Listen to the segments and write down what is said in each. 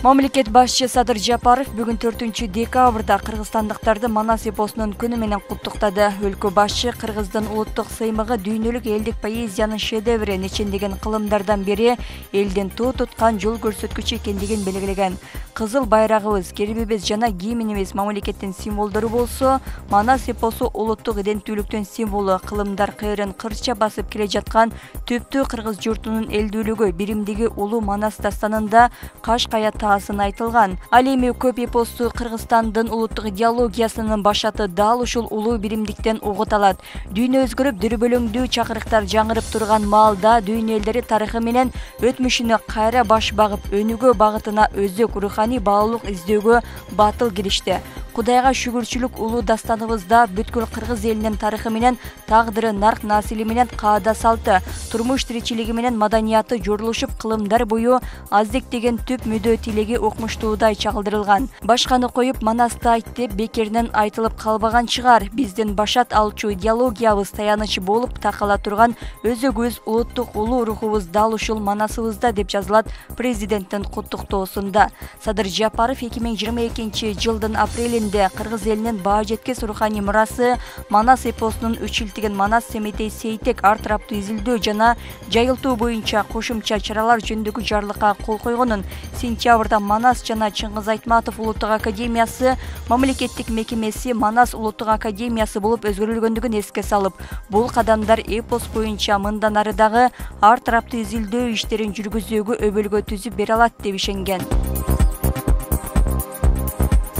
Мамлекет башчы Садыр Жапаров бүгүн 4-декабрда кыргызстандыктарды Манас эпосунун күнү менен куттуктады. Өлкө башчы кыргыздын улуттук сыймыгы дүйнөлүк элдик поэзиянын шедеври, нечендеген кылымдардан бери элдин туу туткан жол көрсөткүчү экендигин белгилеген. Кызыл байрагыбыз, кербебиз жана гимнибиз мамлекеттин символдору болсо, Манас эпосу улуттук иденттүүлүктүн символу, кылымдар кайрын кырча басып келе жаткан түптүү кыргыз журтунун элдүүлүгү, биримдиги улуу Манас дастанында Кашкая тасын айтылган. Ал эми көп эпосту Кыргызстандын улуттук идеологиясынын башаты дал ушул улуу биримдиктен угут алат. Дүйнө өзгөрүп, дүрбөлөңдүү чакырыктар жаңырып турган маалда дүйнө элдери тарыхы менен өтмүшүнө кайра баш багып, өнүгүү багытына өзөк руханий баалуулук издөөгө батыл киришти. Кудайга шүгүрчүлүк улуу дастаныбызда бүткүл кыргыз элинин тарыхы менен, тагдыры, нарк насили менен, каада салты, турмуш тиричилиги менен маданияты жорулушуп, кылымдар бою аздектеген түп мүдө тилеги окмуштуудай чагылдырылган. Башканы коюп Манасты айт деп бекеринен айтылып калбаган чыгар. Биздин башат алчу идеологиябыз таянычы болуп такала турган өзөгүбүз, улуттук улуу рухубуз дал ушул Манасыбызда деп жазылат президенттин куттуктоосунда. Садыр Жапаров 2022-жылдын апрелинде кыргыз элинин баа жеткес руханий мурасы Манас эпосунун үчилтиген Манас Семетей Сейтек ар тараптуу изилдөө жана жайылтуу боюнча кошумча чаралар жөнүндөгү жарлыкка кол койгонун, сентябрда Манас жана Чыңгыз Айтматов улуттук академиясы мамлекеттик мекемеси Манас улуттук академиясы болуп өзгөрүлгөндүгүн эске салып, бул кадамдар эпос боюнча мындан ары дагы ар тараптуу изилдөө иштерин жүргүзүүгө өбөлгө түзүп бере алат деп ишенген.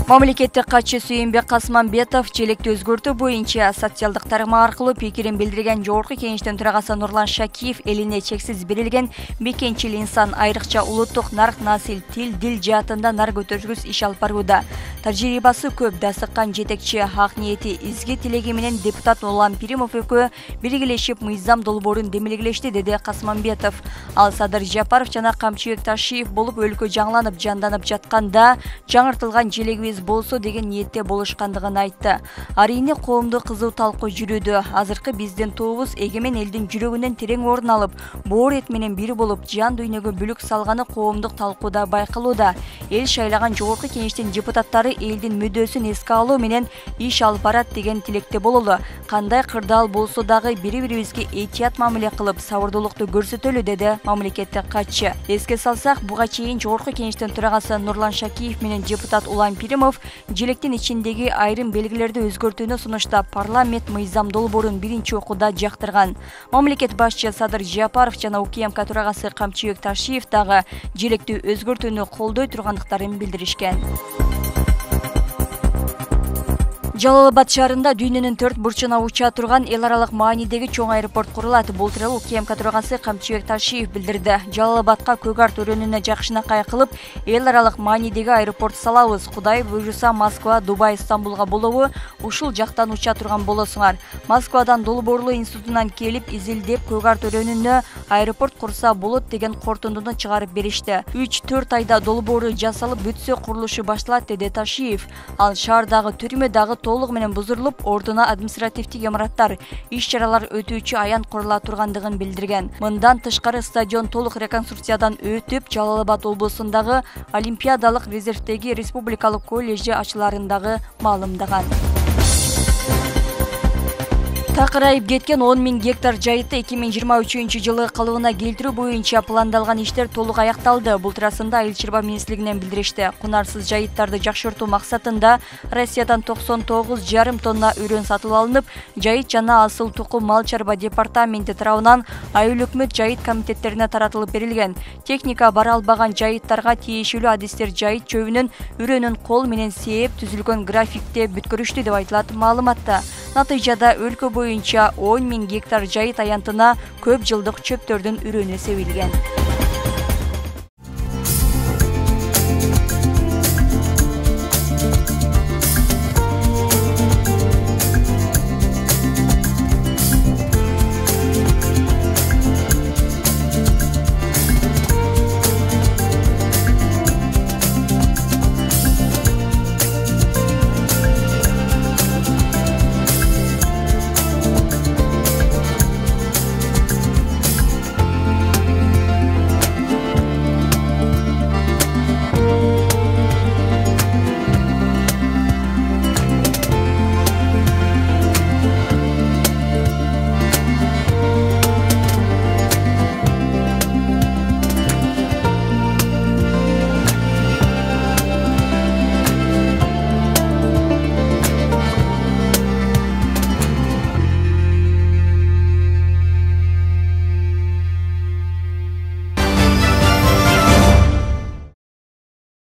Мамлекеттик катчы Сүйүнбек Касманбетов желекти өзгөртүү боюнча социалдык тармак аркылуу пикирин билдирген Жогорку Кеңештин төрагасы Нурлан Шакиев элине чексиз берилген бекенчил инсан, айрыкча улуттук нарк насил, тил, дил жаатында нар көтөргүс иш алып барууда. Тажрыйбасы көп, дасыккан жетекчи, ак ниети, изги тилеги менен депутат Улам Пиримов экөө биргелешип мыйзам долбоорун демилгелешти, деди Касманбетов. Ал Садыр Жапаров жана Камчыбек Ташиев болуп өлкө жаңыланып, жанданып жатканда жаңыртылган желегибиз болсо деген ниетте болушкандыгын айтты. Арийне коомдо кызуу талкуу жүрүүдө. Азыркы биздин тобубуз эгемен элдин жүрөгүнөн терең орун алып, боор эт менен бир болуп, жан дүйнөгө бүлүк салганы коомдук талкууда байкалууда. Эл шайлаган Жогорку Кеңештин депутаттары элдин мүдөөсүн эске алуу менен иш алып барат деген тилекте бололу. Кандай кырдаал болсо дагы бири-бирибизге этият мамиле кылып, сабырдуулукту көрсөтөлү, деди мамлекеттик катчы. Эске салсак, буга чейин Жогорку Кеңештин төрагасы Нурлан Шакиев менен депутат Улам Пиримов желектин ичиндеги айрым белгилерди өзгөртүүнү сунуштап, парламент мыйзам долбоорун биринчи окууда жактырган. Мамлекет башчы Садыр Жапаров жана УКМК төрагасы Камчыбек Ташиев дагы желекти өзгөртүүнү колдой тургандыктарын билдиришкен. Жалал-Абад шаарында дүйнөнүн 4 бурчуна уча турган эл аралык маанидеги чоң аэропорт курулат. Бул тууралуу УКМК төрагасы Камчыбек Ташиев билдирди. Жалал-Абадка көк арт өрөөнүнө жакшынакай кылып, эл аралык маанидеги аэропорт салабыз. Кудай буйруса Москва, Дубай, Стамбулга болобу, ушул жактан уча турган болосуңар. Москвадан долбоорлуу институтунан келип, изилдеп көк арт өрөөнүнө аэропорт курса болот деген кортундуну чыгарып беришти. 3-4 айда долбоору жасалып бүтсө курулушу башталат, деди Ташиев. Ал шаардагы түрмө дагы толугу менен бузурулуп, ордуна административдик имараттар, иш-чаралар өтүүчү аян курула тургандыгын билдирген. Мындан тышкары стадион толук реконструкциядан өтүп, Жалал-Абад облусундагы Олимпиадалык резервдеги республикалык колледжи ачыларындагы маалымдаган. Такырайып кеткен 10 000 гектар жайытты 2023-жылы калыбына келтирүү боюнча пландалган иштер толук аякталды. Бул туурасында Айыл чарба министрлигинен билдиришти. Кунарсыз жайыттарды жакшыртуу максатында Россиядан 99,5 тонна үрөн сатылып алынып, жайыт жана асыл тукум мал чарба департаменти тарабынан айыл өкмөт жайыт комитеттерине таратылып берилген. Техника бара албаган жайыттарга тиешелүү адистер жайыт чөбүнүн үрөнүн кол менен сээп түзүлгөн графикте бүткөрүштү деп айтылат маалыматта. Натыйжада өлкө боюнча 10 000 гектар жайыт аянтына көп жылдык чөптөрдүн үрөнү себилген.